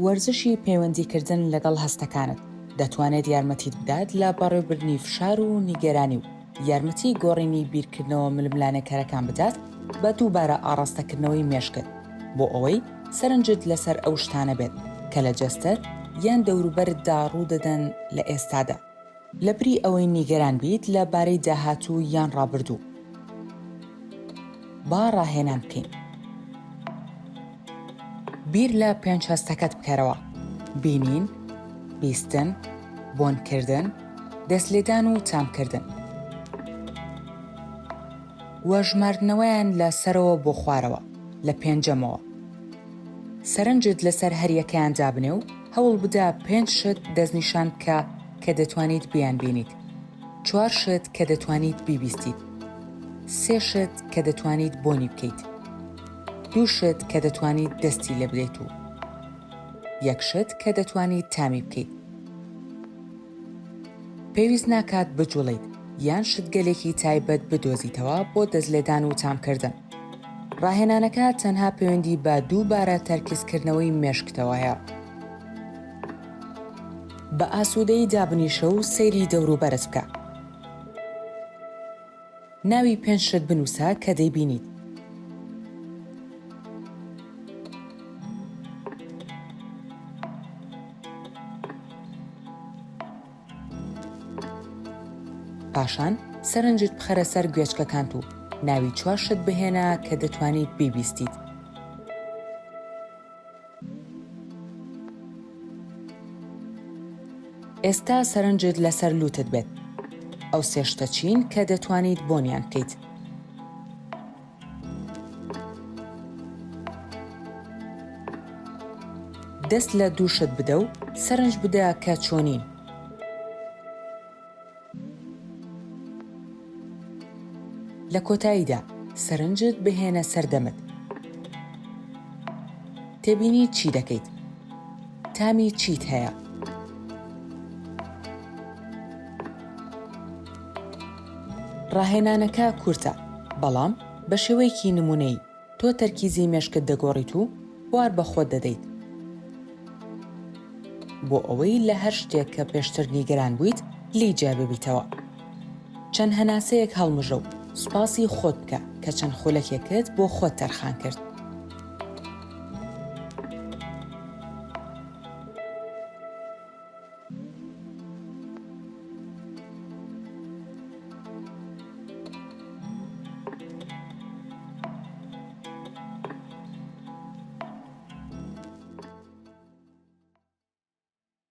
وەرزشی پەیوەندیکردن لەگەڵ هەستەکانت دەتوانێت یارمەتیت بدات لە بەڕێوەبردنی فشار و نیگەرانی و یارمەتی گۆڕینی بیرکردنەوە ململانێکەرەکان بدات بە دووبارە ئاڕاستەکردنەوەی مێشکت بۆ ئەوەی سەرنجت لەسەر ئەو شتانە بێت کە لە جەستەت یان دەوروبەرتدا ڕوودەدەن لە ئێستادا لەبری ئەوەی نیگەران بیت لەبارەی داهاتوو یان ڕابردوو. با ڕاهێنان بکەین. بیر لە پێنج هەستەکەت بکەرەوە: بینین، بیستن، بۆنکردن، دەستلێدان و تامکردن. وە ژماردنەوەیان لە سەرەوە بۆ خوارەوە لە پێنجەمەوە. سەرنجت لەسەر هەریەکەیان دابنێ و هەوڵ بدە 5 شت دەستنیشان بکە کە دەتوانیت بیان بینیت، 4 شت کە دەتوانیت بیبیستیت، 3 شت کە دەتوانیت بۆنی بکەیت، 2 شت کە دەتوانیت دەستی لێ بدەیت و 1 شت کە دەتوانیت تامی بکەیت. پێویست ناکات بجوڵیت یان شتگەلێکی تایبەت بدۆزیتەوە بۆ دەستلێدان و تامکردن. ڕاهێنانەکە تەنها پەیوەندی بە دووبارە تەرکیزکردنەوەی مێشکتەوەیە. بە ئاسوودەیی دابنیشە و سەیری دەوروبەرت بکە. ناوی 5 شت بنووسە کە دەیبینیت. پاشان سەرنجت بخەرە سەر گوێچکەکانت و ناوی 4 شت بهێنە کە دەتوانیت بیبیستیت. ئێستا سەرنجت لەسەر لوتت بێت. ئەو 3 شتە چین کە دەتوانیت بۆنیان بکەیت. دەست لە 2 شت بدە و سەرنج بدە کە چۆنین. لە کۆتاییدا سەرنجت بهێنە سەردەمت. تێبینی چی دەکەیت؟ تامی چیت هەیە؟ ڕاهێنانەکە کورتە، بەڵام بە شێوەیەکی نمونەیی تۆ تەرکیزی مێشکت دەگۆڕیت و بوار بە خۆت دەدەیت. بۆ ئەوەی لە هەر شتێک کە پێشتر نیگەران بوویت لی جا ببیتەوە. چەند هەناسەیەک هەڵمژە و سوپاسی خۆت بکە کە چەند خولەکێکت بۆ خۆت تەرخان کرد.